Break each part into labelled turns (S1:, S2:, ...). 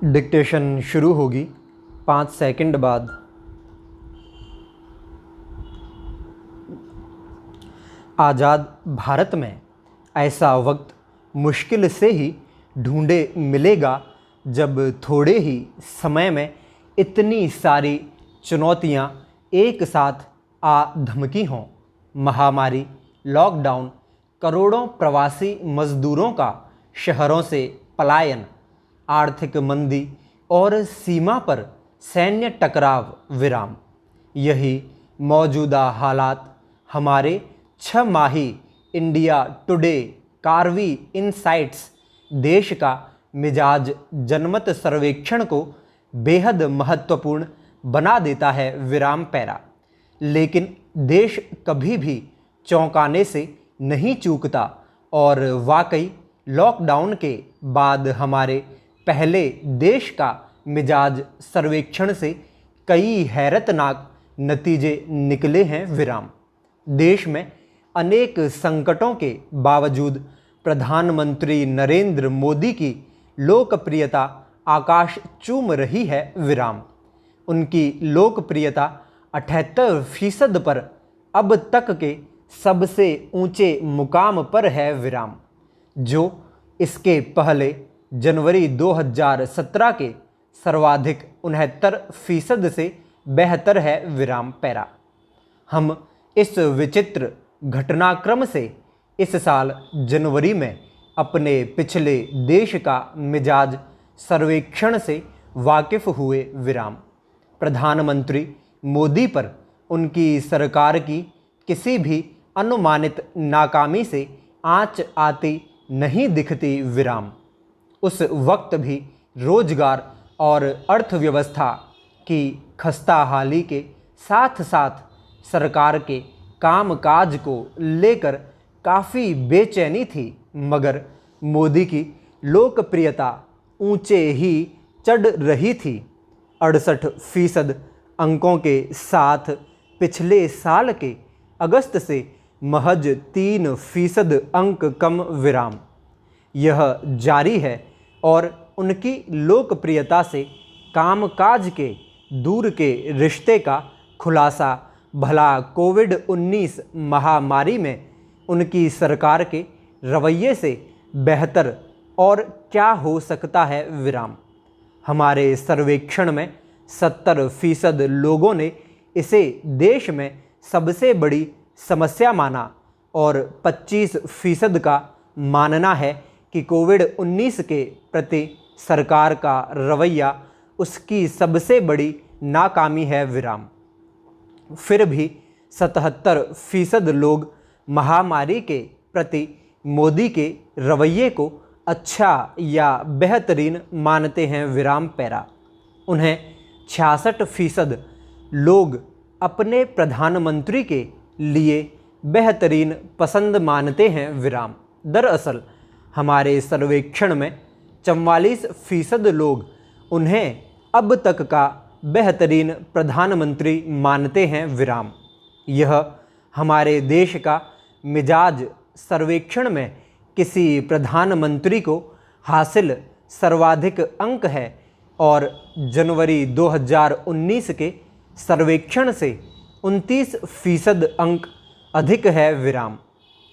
S1: Dictation शुरू होगी 5 second बाद। आज़ाद भारत में ऐसा वक्त मुश्किल से ही ढूंढे मिलेगा जब थोड़े ही समय में इतनी सारी चुनौतियां एक साथ आ धमकी हों। महामारी, लॉकडाउन, करोड़ों प्रवासी मजदूरों का शहरों से पलायन, आर्थिक मंदी और सीमा पर सैन्य टकराव विराम। यही मौजूदा हालात हमारे 6 माही इंडिया टुडे कार्वी इनसाइट्स देश का मिजाज जनमत सर्वेक्षण को बेहद महत्वपूर्ण बना देता है विराम पैरा। लेकिन देश कभी भी चौंकाने से नहीं चूकता और वाकई लॉकडाउन के बाद हमारे पहले देश का मिजाज सर्वेक्षण से कई हैरतनाक नतीजे निकले हैं विराम। देश में अनेक संकटों के बावजूद प्रधानमंत्री नरेंद्र मोदी की लोकप्रियता आकाश चूम रही है विराम। उनकी लोकप्रियता 78% पर अब तक के सबसे ऊंचे मुकाम पर है विराम, जो इसके पहले जनवरी 2017 के सर्वाधिक 69% से बेहतर है विराम पैरा। हम इस विचित्र घटनाक्रम से इस साल जनवरी में अपने पिछले देश का मिजाज सर्वेक्षण से वाकिफ हुए विराम। प्रधानमंत्री मोदी पर उनकी सरकार की किसी भी अनुमानित नाकामी से आंच आती नहीं दिखती विराम। उस वक्त भी रोजगार और अर्थव्यवस्था की खस्ताहाली के साथ साथ सरकार के कामकाज को लेकर काफ़ी बेचैनी थी, मगर मोदी की लोकप्रियता ऊंचे ही चढ़ रही थी। 68% अंकों के साथ पिछले साल के अगस्त से महज 3% अंक कम विराम। यह जारी है और उनकी लोकप्रियता से कामकाज के दूर के रिश्ते का खुलासा भला कोविड-19 महामारी में उनकी सरकार के रवैये से बेहतर और क्या हो सकता है विराम। हमारे सर्वेक्षण में 70% लोगों ने इसे देश में सबसे बड़ी समस्या माना और 25% का मानना है कि कोविड-19 के प्रति सरकार का रवैया उसकी सबसे बड़ी नाकामी है विराम। फिर भी 77% लोग महामारी के प्रति मोदी के रवैये को अच्छा या बेहतरीन मानते हैं विराम पैरा। उन्हें 66% लोग अपने प्रधानमंत्री के लिए बेहतरीन पसंद मानते हैं विराम। दरअसल हमारे सर्वेक्षण में 44% लोग उन्हें अब तक का बेहतरीन प्रधानमंत्री मानते हैं विराम। यह हमारे देश का मिजाज सर्वेक्षण में किसी प्रधानमंत्री को हासिल सर्वाधिक अंक है और जनवरी 2019 के सर्वेक्षण से 29% अंक अधिक है विराम।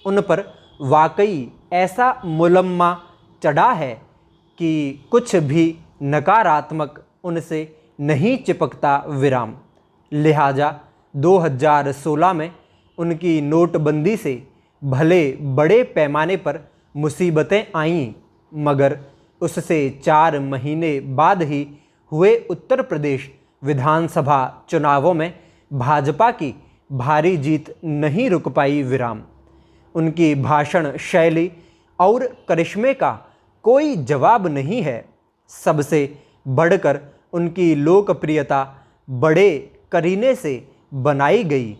S1: उन पर वाकई ऐसा मुलम्मा चढ़ा है कि कुछ भी नकारात्मक उनसे नहीं चिपकता विराम। लिहाजा 2016 में उनकी नोटबंदी से भले बड़े पैमाने पर मुसीबतें आईं, मगर उससे 4 महीने बाद ही हुए उत्तर प्रदेश विधानसभा चुनावों में भाजपा की भारी जीत नहीं रुक पाई विराम। उनकी भाषण शैली और करिश्मे का कोई जवाब नहीं है। सबसे बढ़कर उनकी लोकप्रियता बड़े करीने से बनाई गई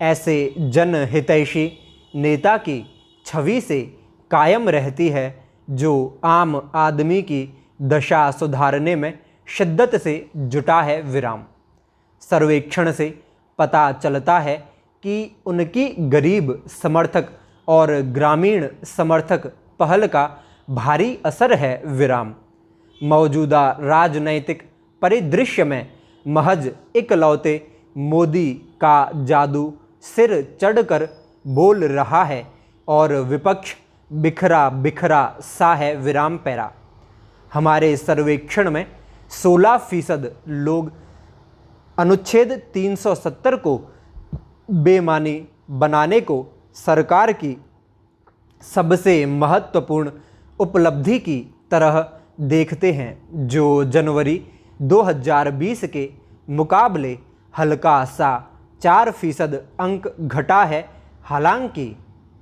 S1: ऐसे जनहितैषी नेता की छवि से कायम रहती है, जो आम आदमी की दशा सुधारने में शिद्दत से जुटा है विराम। सर्वेक्षण से पता चलता है कि उनकी गरीब समर्थक और ग्रामीण समर्थक पहल का भारी असर है विराम। मौजूदा राजनैतिक परिदृश्य में महज इकलौते मोदी का जादू सिर चढ़कर बोल रहा है और विपक्ष बिखरा बिखरा सा है विराम पैरा। हमारे सर्वेक्षण में 16% लोग अनुच्छेद 370 को बेमानी बनाने को सरकार की सबसे महत्वपूर्ण उपलब्धि की तरह देखते हैं, जो जनवरी 2020 के मुकाबले हल्का सा 4% अंक घटा है। हालांकि